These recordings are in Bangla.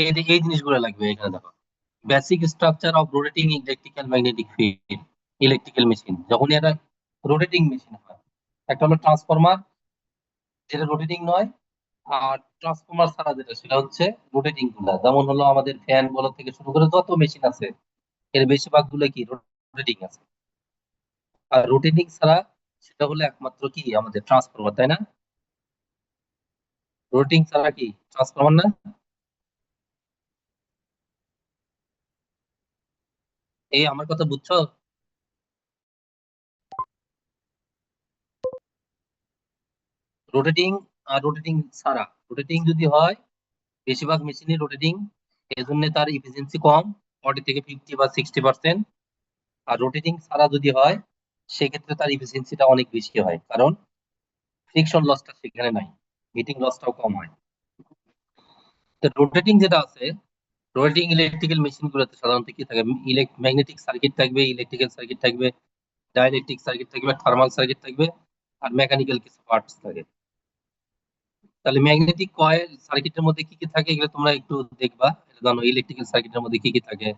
এই জিনিসগুলো লাগবে এখানে দেখো। Basic structure of rotating electrical magnetic field, electrical machine যখন এটা রোটেটিং মেশিন হয়, একটা হলো ট্রান্সফরমার যেটা রোটেটিং নয়, আর ট্রান্সফরমার ছাড়া যেটা সেটা হচ্ছে রোটেটিং গুলা, যেমন হলো আমাদের ফ্যান বল থেকে শুরু করে যত মেশিন আছে এর বেশিরভাগ গুলো কি রোটেটিং আছে। আর রোটেটিং ছাড়া সেটা হলো একমাত্র কি আমাদের ট্রান্সফরমার, তাই না? রোটেটিং ছাড়া কি ট্রান্সফরমার না? এই আমার কথা বুঝছো? রোটেটিং আর রোটেটিং ছাড়া, রোটেটিং যদি হয় বেশিরভাগ মেশিনই রোটেটিং, এই জন্য তার ইফিসিয়েন্সি কম, 40 থেকে 50 বা 60%। আর রোটেটিং ছাড়া যদি হয় সেক্ষেত্রে তার ইফিসিয়েন্সিটা অনেক বেশি হয়, কারণ ফ্রিকশন লসটা সেখানে নাই, হিটিং লসটাও কম হয়। তো রোটেটিং যেটা আছে, রোটেটিং ইলেকট্রিক্যাল মেশিন গুলোতে সাধারণত কি থাকে, ম্যাগনেটিক সার্কিট থাকবে, ইলেকট্রিক্যাল সার্কিট থাকবে, ডাইলেকট্রিক সার্কিট থাকবে, থার্মাল সার্কিট থাকবে, আর মেকানিক্যাল কিছু পার্টস থাকে। তাহলে ম্যাগনেটিক কয়েল সার্কিটের মধ্যে কি কি থাকে এগুলো তোমরা একটু দেখবা, এটা জানো। ইলেকট্রিক্যাল সার্কিটের মধ্যে কি কি থাকে,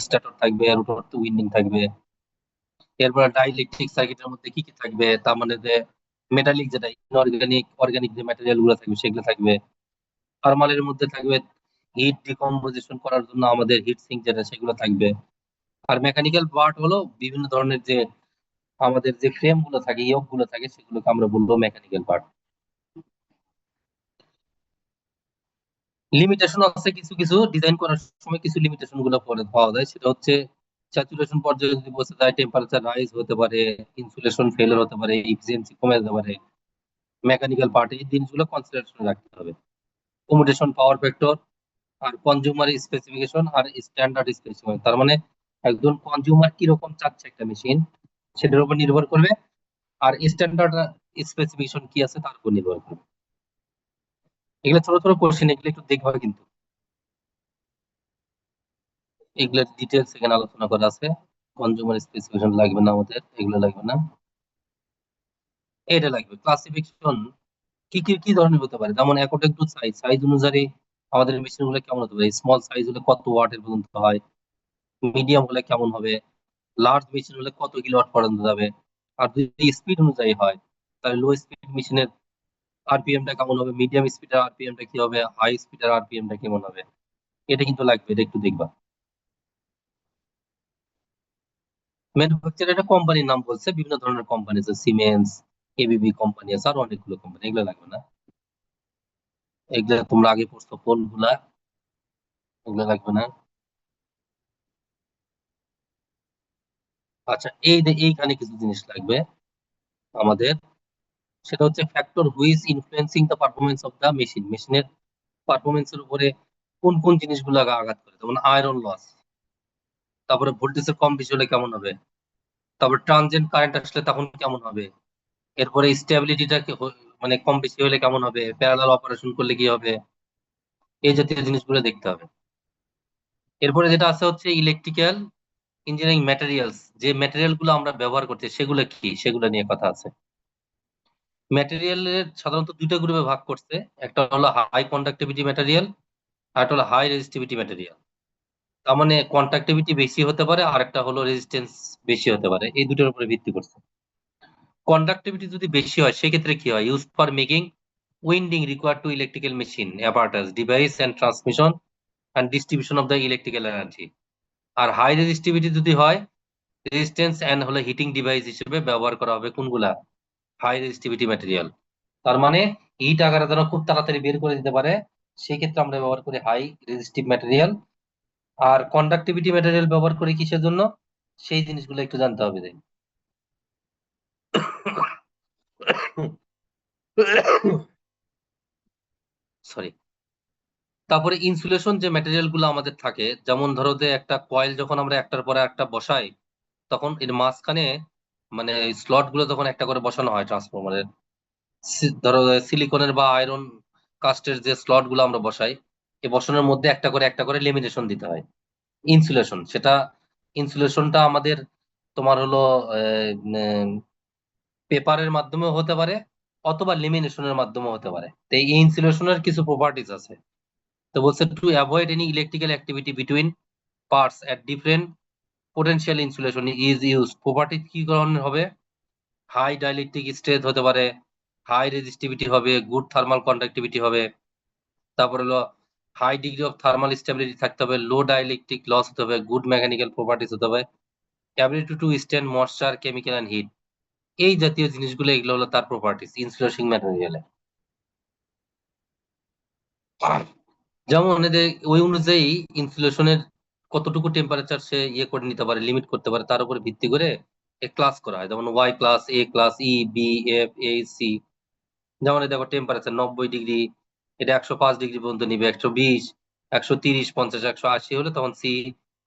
স্টেটর থাকবে, রোটর উইন্ডিং থাকবে। এরপরে ডাইইলেকট্রিক সার্কিটের মধ্যে কি কি থাকবে, তার মানে যে মেটালিক যেটা ইনঅর্গানিক, অর্গানিক যে ম্যাটেরিয়াল গুলো থাকবে সেগুলো থাকবে। থার্মালের মধ্যে থাকবে হিট ডিকম্পোজিশন করার জন্য আমাদের হিট সিঙ্ক যেটা সেগুলো থাকবে। আর মেকানিক্যাল পার্ট হলো বিভিন্ন ধরনের যে আমাদের যে ফ্রেম গুলো থাকে, ইয়ক গুলো থাকে, সেগুলোকে আমরা বলবো মেকানিক্যাল পার্ট। লিমিটেশন আছে কিছু কিছু, ডিজাইন করার সময় কিছু লিমিটেশন গুলো পরে পাওয়া যায়, সেটা হচ্ছে স্যাচুরেশন পর্যায়ে যদি বসে যায় টেম্পারেচার রাইজ হতে পারে, ইনসুলেশন ফেলার হতে পারে, এফিসিয়েন্সি কমে যেতে পারে। মেকানিক্যাল পার্টে এই জিনিসগুলো কনসিডারেশন রাখতে হবে। কমিউটেশন পাওয়ার ফ্যাক্টর, আর কনজিউমার স্পেসিফিকেশন আর স্ট্যান্ডার্ড স্পেসিফিকেশন, তার মানে একজন কনজিউমার কিরকম চাচ্ছে একটা মেশিন সেটার উপর নির্ভর করবে, আর স্ট্যান্ডার্ড স্পেসিফিকেশন কি আছে তার উপর নির্ভর করবে। এগুলো ছোট ছোট কোশ্চেন, এগুলো একটু দেখবা কিন্তু, এগুলোর ডিটেলস এখানে আলোচনা করা আছে। কনজিউমার স্পেসিফিকেশন লাগবে না আমাদের, এগুলো লাগবে না। এটা লাগবে ক্লাসিফিকেশন, কি কি কি ধরনের হতে পারে, যেমন অ্যাকর্ডিং টু সাইজ, সাইজ অনুযায়ী আমাদের মেশিন গুলো কেমন হতে পারে। স্মল সাইজ হলে কত ওয়াটের পর্যন্ত হয়, মিডিয়াম হলে কেমন হবে, লার্জ মেশিন হলে কত কিলোওয়াট পর্যন্ত যাবে। আর যদি স্পিড অনুযায়ী হয় তাহলে লো স্পিড মেশিনের আরপিএম টা কেমন হবে, মিডিয়াম স্পিডের আরপিএম টা কি হবে, হাই স্পিডের আরপিএম টা কেমন হবে। এটা কিন্তু লাগবে, এটা একটু দেখবা। ম্যানুফ্যাকচার একটা কোম্পানির নাম বলছে, বিভিন্ন ধরনের কোম্পানি আছে, সিমেন্স, এবিবি কোম্পানি আছে, আর অনেকগুলো কোম্পানি, এগুলো লাগবে না। এগুলো তোমরা আগে পড়ছো কোন গুলা, এগুলো লাগবে না। আচ্ছা, এইখানে কিছু জিনিস লাগবে আমাদের, সেটা হচ্ছে factor which is influencing the performance of the machine, মেশিনের পারফরমেন্সের উপরে কোন কোন জিনিসগুলো আঘাত করে, যেমন আয়রন লস, তারপরে ভোল্টেজের কম বেশি হলে কেমন হবে, তারপর ট্রানজিয়েন্ট কারেন্ট আসলে তখন কেমন হবে, এরপরে স্টেবিলিটিটা মানে কম বেশি হলে কেমন হবে, প্যারালাল অপারেশন করলে কি হবে, এই জাতীয় জিনিসগুলো দেখতে হবে। এরপরে যেটা আছে হচ্ছে ইলেকট্রিক্যাল ইঞ্জিনিয়ারিং ম্যাটেরিয়ালস, যে ম্যাটেরিয়াল গুলো আমরা ব্যবহার করছি সেগুলো কি, সেগুলো নিয়ে কথা আছে। ম্যাটেরিয়ালের সাধারণত দুইটা গ্রুপে ভাগ করছে, একটা হলো হাই কন্ডাক্টিভিটি ম্যাটেরিয়াল, আর একটা হলো হাই রেজিস্টিভিটি ম্যাটেরিয়াল। তার মানে কন্ডাক্টিভিটি বেশি হতে পারে, আর একটা হলো রেজিস্ট্যান্স বেশি হতে পারে, এই দুটোর উপরে ভিত্তি করছে। কন্ডাক্টিভিটি যদি বেশি হয় সেক্ষেত্রে কি হয়, use for making winding required to electrical machine apparatus device and transmission and distribution of the electrical energy. আর হাই রেজিস্টিভিটি যদি হয়, রেজিস্ট্যান্স এন্ড হলো হিটিং ডিভাইস হিসেবে ব্যবহার করা হবে কোনগুলা, হাই রেজিস্টিভিটি ম্যাটেরিয়াল। তার মানে হিট আকারে যেন খুব তাড়াতাড়ি বের করে দিতে পারে, সেক্ষেত্রে আমরা ব্যবহার করি হাই রেজিস্টিভ ম্যাটেরিয়াল। আর কন্ডাক্টিভিটি ম্যাটেরিয়াল ব্যবহার করি কিসের জন্য, সেই জিনিসগুলো একটু জানতে হবে যে। সরি। তারপরে ইনসুলেশন যে ম্যাটেরিয়াল গুলো আমাদের থাকে, যেমন ধরো যে একটা কয়েল যখন আমরা একটার পরে একটা বসাই, তখন এর মাঝখানে মানে স্লট গুলো যখন একটা করে বসানো হয় ট্রান্সফরমারের, ধরো সিলিকনের বা আয়রন কাস্টের যে স্লট গুলো আমরা বসাই, এই বসানোর মধ্যে একটা করে লেমিনেশন দিতে হয়, ইনসুলেশন। সেটা ইনসুলেশনটা আমাদের তোমার হলো পেপারের মাধ্যমেও হতে পারে, অথবা লেমিনেশনের মাধ্যমেও হতে পারে। তো এই ইনসুলেশনের কিছু প্রপার্টিজ আছে, তো বলছে to avoid any electrical activity between parts at different potential insulation is use. Property কি ধরনের হবে? হাই ডাইলেকট্রিক স্ট্রেংথ হতে পারে, হাই রেজিস্টিভিটি হবে, গুড থার্মাল কন্ডাক্টিভিটি হবে, তারপর হলো high degree of thermal stability থাকতে হবে, লো ডাইলেকট্রিক লস হতে হবে, গুড মেকানিক্যাল প্রপার্টিস হতে হবে, ability to stand moisture, chemical and heat. এই জাতীয় জিনিসগুলো এগুলো হলো তার প্রপার্টিস ইনসুলেশন ম্যাটেরিয়ালে। যেমন এদের ওই অনুযায়ী ইনসুলেশনের কতটুকু টেম্পারেচার সে ইয়ে করে নিতে পারে, লিমিট করতে পারে, তার উপর ভিত্তি করে ক্লাস করা হয়। যেমন ওয়াই ক্লাস, এ ক্লাস, ই, বি, এফ, এ, সি। যেমন দেখো টেম্পারেচার 90 ডিগ্রি, এটা 105 ডিগ্রি পর্যন্ত নিবে, 120, 130, 50, 180 হলে তখন সি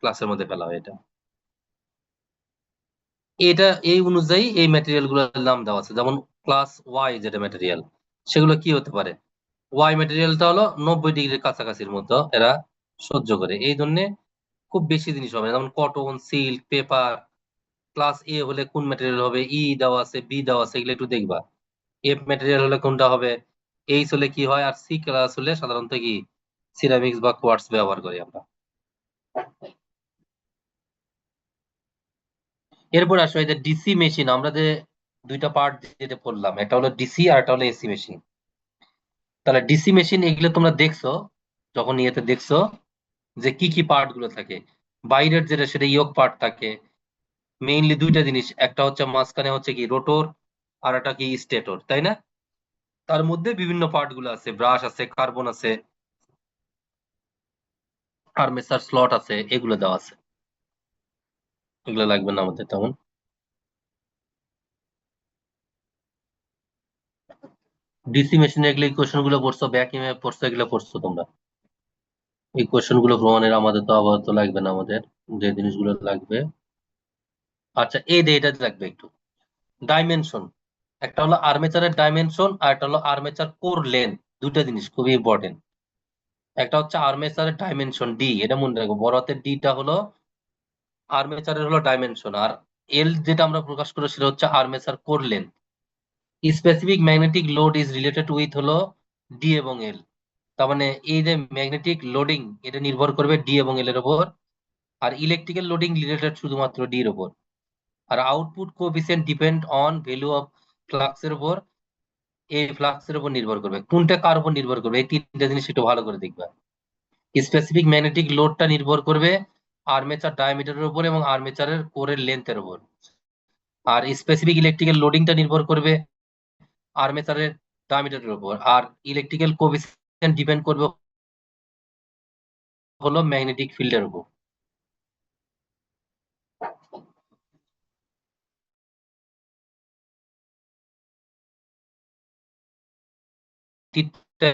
ক্লাসের মধ্যে ফেলা হয়। এটা এটা এই অনুযায়ী এই ম্যাটেরিয়াল গুলোর নাম দেওয়া আছে। যেমন ক্লাস ওয়াই যেটা ম্যাটেরিয়াল, সেগুলো কি হতে পারে? ওয়াই ম্যাটেরিয়ালটা হলো 90 ডিগ্রির কাছাকাছির মধ্যে এরা সহ্য করে, এই জন্য খুব বেশি জিনিস হবে না। যেমন কটন, সিল্ক, পেপার। ক্লাস এ হলে কোন ম্যাটেরিয়াল হবে? ই দেওয়া আছে, বি দেওয়া আছে, এগুলো একটু দেখবা। এফ ম্যাটেরিয়াল হলে কোনটা হবে, এইচ হলে কি হয়, আর সি ক্লাস হলে সাধারণত কি সিরামিক্স বা কোয়ার্টজ ব্যবহার করি আমরা। এরপর আসো এই যে ডিসি মেশিন, আমরা যে দুইটা পার্ট যেটা পড়লাম, একটা হলো ডিসি আর একটা হলো এসি মেশিন। তাহলে ডিসি মেশিন এগুলো তোমরা দেখছো যখন ইয়েতে দেখছো যে কি কি পার্ট গুলো থাকে। বাইরের যেটা সেটা ইয়োক পার্ট থাকে, মেইনলি দুইটা জিনিস, একটা হচ্ছে মাঝখানে হচ্ছে কি রোটর, আর একটা কি স্টেটর, তাই না? তার মধ্যে বিভিন্ন পার্ট গুলো আছে, ব্রাশ আছে, কার্বন আছে, আর্মেচার স্লট আছে, এগুলো দেওয়া আছে। এগুলো লাগবে না আমাদের তেমন। ডিসি মেশিনে এগুলো এই কোশ্চেন গুলো পড়ছো, ব্যাকিংয়ে পড়ছো, এগুলো পড়ছো তোমরা। এই কোশ্চেন গুলো প্রমাণের আমাদের তো আপাতত লাগবে না, আমাদের যে জিনিসগুলো লাগবে। আচ্ছা, এই যে এটা লাগবে একটু, ডাইমেনশন। একটা হলো আর্মেচারের ডাইমেনশন আর একটা হলো আর্মেচার কোর লেন্থ। দুটো জিনিস খুবই ইম্পর্টেন্ট। একটা হচ্ছে আর্মেচারের ডাইমেনশন ডি, এটা মনে রাখবো, বড় হাতের ডিটা হলো আর্মেচারের হলো ডাইমেনশন, আর এল যেটা আমরা প্রকাশ করি সেটা হচ্ছে armature core length. Specific magnetic load is related with হলো ডি এবং এল। তার মানে এই যে ম্যাগনেটিক লোডিং, এটা নির্ভর করবে ডি এবং এল এর উপর, আর ইলেকট্রিক্যাল লোডিং রিলেটেড শুধুমাত্র ডি এর উপর। আর output coefficient depend on value of ফ্লাক্সের উপর, এই ফ্লাক্সের উপর নির্ভর করবে। কোনটা কার উপর নির্ভর করবে, এই তিনটা জিনিস একটু ভালো করে দেখবা। স্পেসিফিক ম্যাগনেটিক লোডটা নির্ভর করবে আর্মেচার ডায়ামিটারের উপর এবং আর্মেচারের কোরের লেন্থের উপর। আর স্পেসিফিক ইলেকট্রিক্যাল লোডিংটা নির্ভর করবে আর্মেচারের ডায়ামিটারের উপর। আর ইলেকট্রিক্যাল কোএফিসিয়েন্ট ডিপেন্ড করবে হলো ম্যাগনেটিক ফিল্ডের উপর। তিনটা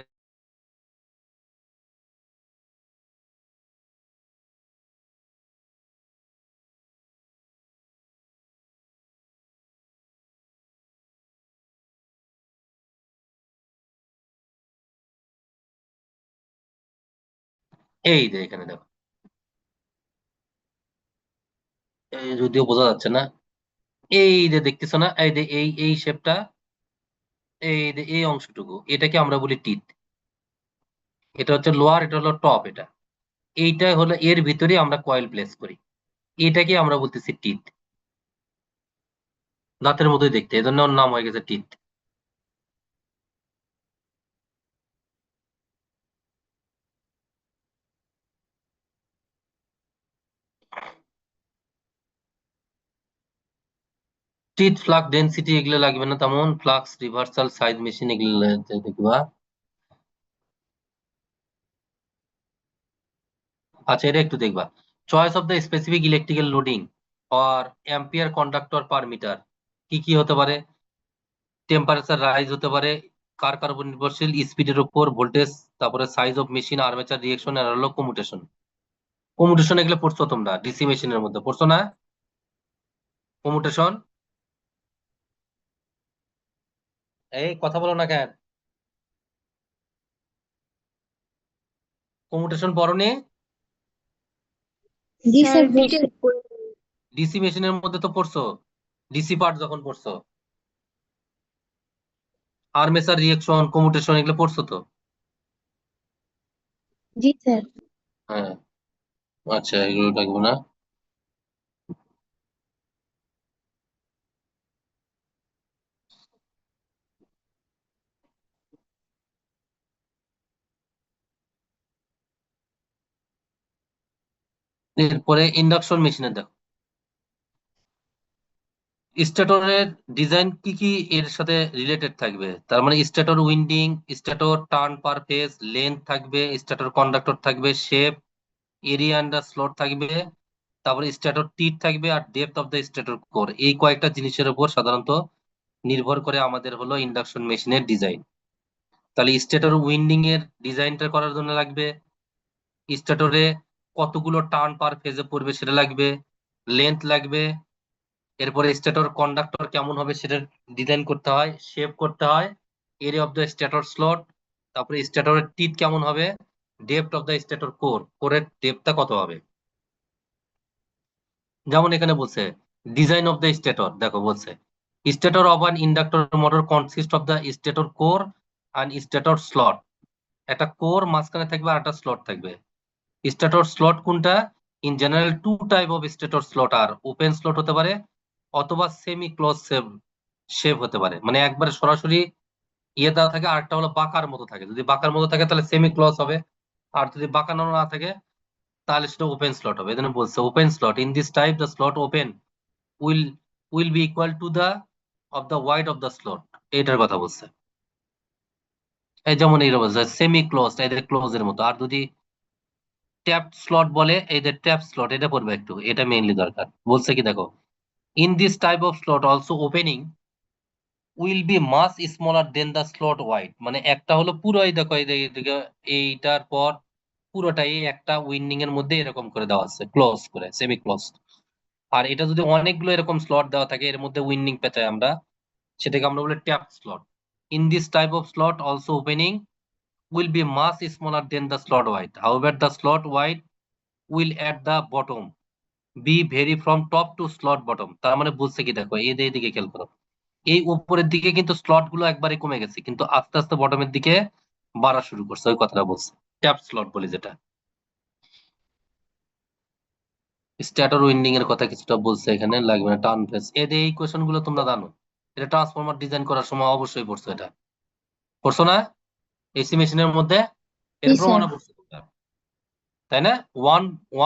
এই যে এখানে দেখো, যদিও বোঝা যাচ্ছে না, এই যে দেখতেছো না, এই যে এই শেপটা, এই যে এই অংশটুকু, এটাকে আমরা বলি টিথ। এটা হচ্ছে লোয়ার, এটা হলো টপ। এটা এইটা হলো এর ভিতরে আমরা কয়েল প্লেস করি, এটাকে আমরা বলতেছি টিথ। দাঁতের মতোই দেখতে, এই জন্য ওর নাম হয়ে গেছে টিথ। টিথ, ফ্লাক্স ডেনসিটি এগুলো লাগবে না তেমন, ফ্লাক্স রিভার্সাল সাইজ মেশিন এগুলো দেখবা। আচ্ছা, এটা একটু দেখবা। Choice of the specific electrical loading or ampere conductor per metre কি কি হতে পারে? টেম্পারেচার রাইজ হতে পারে, কার উপর নির্ভরশীল? স্পিডের উপর, ভোল্টেজ, তারপরে size of machine, armature reaction, আর হলো কমিউটেশন। কমিউটেশন এগুলো পড়ছো তোমরা ডিসি মেশিনের মধ্যে, পড়ছো না? কমিউটেশন, এই কথা বলো না কেন? কমিউটেশন পড়োনি? জি স্যার স্যার ডিটেল পড়ছি। ডিসি মেশিনের মধ্যে তো পড়ছো, ডিসি পার্ট যখন পড়ছো, আর্মেচার রিয়েকশন, কমিউটেশন এগুলো পড়ছো তো। জি স্যার। হ্যাঁ, আচ্ছা এগুলো লাগবে না। এরপরে ইন্ডাকশন মেশিনে দেখো, স্টেটরের ডিজাইন কি কি এর সাথে রিলেটেড থাকবে, তার মানে stator winding, stator turn per phase, length থাকবে, স্টেটর কন্ডাক্টর থাকবে, শেপ, এরিয়া আন্ডার স্লট থাকবে, তারপরে স্টেটর টিট থাকবে, আর depth of the stator core. এই কয়েকটা জিনিসের উপর সাধারণত নির্ভর করে আমাদের হলো ইন্ডাকশন মেশিনের ডিজাইন। তাহলে স্টেটর উইন্ডিং এর ডিজাইনটা করার জন্য লাগবে, স্টেটরে কতগুলো টার্ন পার ফেজে পড়বে সেটা লাগবে, লেন্থ লাগবে, এরপরে স্টেটর কন্ডাক্টর কেমন হবে সেটা ডিজাইন করতে হয়, শেপ করতে হয়, area of the stator slot, তারপরে স্টেটরের টিথ কেমন হবে, depth of the stator core, কোরের ডেপথটা কত হবে। যেমন এখানে বলছে ডিজাইন অফ দ্য স্টেটর, দেখো বলছে stator of an inductor motor consist of the stator core and stator slot. একটা কোর মাঝখানে থাকবে আর একটা স্লট থাকবে। স্টেটর স্লট কোনটা? In general two type of stator slot, আর ওপেন স্লট হতে পারে অথবা সেমি ক্লোজ শেপ হতে পারে, মানে একবারে সরাসরি ইয়ে দেওয়া থাকে, আরেকটা হলো বাঁকার মতো থাকে। যদি বাঁকার মতো থাকে তাহলে সেমি ক্লোজ হবে, আর যদি বাঁকানো না থাকে তাহলে সেটা ওপেন স্লট হবে। এজন্য বলছে open slot, in this type the slot open will will be equal to the of the wide of the slot. এটার কথা বলছে। এই যেমন এইরকম সেমি ক্লোজ, এদের ক্লোজ এর মতো। আর যদি ট্যাপ স্লট বলে, এই যে ট্যাপ স্লট এটা পড়বে একটু, এটা মেইনলি দরকার। বলছে কি দেখো, in this type of slot also opening will be much smaller than the slot wide. মানে একটা হলো পুরোই দেখো এই যে এদিকে এইটার পর পুরোটাই এই একটা উইন্ডিং এর মধ্যে এরকম করে দেওয়া আছে, ক্লোজ করে, সেমি ক্লোজ। আর এটা যদি অনেকগুলো এরকম স্লট দেওয়া থাকে এর মধ্যে উইন্ডিং পেঁচাই আমরা, সেটাকে আমরা বলি tap slot. In this type of slot also opening will be much smaller than the slot wide, however the slot wide will at the bottom be very from top to slot bottom. তার মানে বুঝছে কি দেখো, এই যে এইদিকে খেয়াল করো, এই উপরের দিকে কিন্তু স্লট গুলো একবারে কমে গেছে, কিন্তু আস্তে আস্তে বটমের দিকে বাড়া শুরু করছে, ওই কথাটা বলছে, ট্যাপ স্লট বলি যেটা। স্ট্যাটার উইন্ডিং এর কথা কিছুটা বলছে, এখানে লাগবে না। টার্ন ফেস, এই কোয়েশন গুলো তোমরা জানো, এটা ট্রান্সফরমার ডিজাইন করার সময় অবশ্যই পড়ছো, এটা পড়ছো না এসি মেশিনের মধ্যে? জি এর স্যার। প্রমাণও পড়ছো তোমরা, তাই না?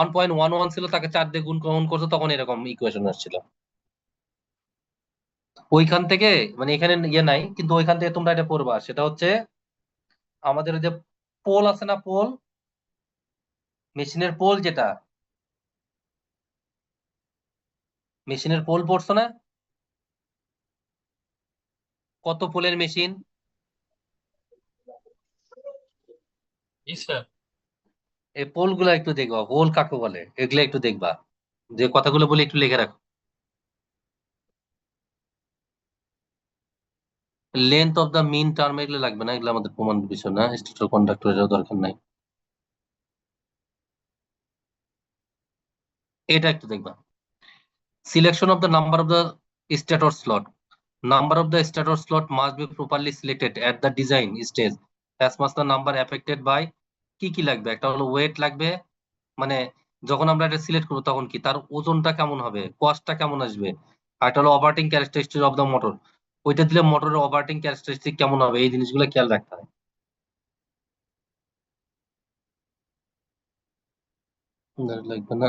1.11 ছিল, তাকে 4 দিয়ে গুণ করছো, তখন এরকম ইকুয়েশন আসছিল। ওইখান থেকে, মানে এখানে ইয়ে নাই, কিন্তু ওইখান থেকে তোমরা এটা পড়বা। সেটা হচ্ছে আমাদের ওই যে পোল আছে না, পোল, মেশিনের পোল যেটা, মেশিনের পোল পড়ছো না? কত পোলের মেশিন? জি স্যার। এই পোল গুলা একটু দেখবা, পোল কাকে বলে এগুলা একটু দেখবা, যে কথাগুলো বলে একটু লিখে রাখো। Length of the mean term এগুলো লাগবে না, এগুলো আমাদের প্রমাণ বিষয় না, স্টেটর কন্ডাক্টরের দরকার নাই। এটা একটু দেখবা। Selection of the number of the stator slot, number of the stator slot must be properly selected at the design stage as much the number affected by. কি কি লাগবে? একটা হলো ওয়েট লাগবে, মানে যখন আমরা এটা সিলেক্ট করবো তখন কি তার ওজনটা কেমন হবে, কস্টটা কেমন আসবে। আর এটা হলো operating characteristic of the motor, ওইটা দিলে মোটরের অপারেটিং ক্যারেক্টারিস্টিক কেমন হবে, এই জিনিসগুলো খেয়াল রাখতে হয়। লাগবে না।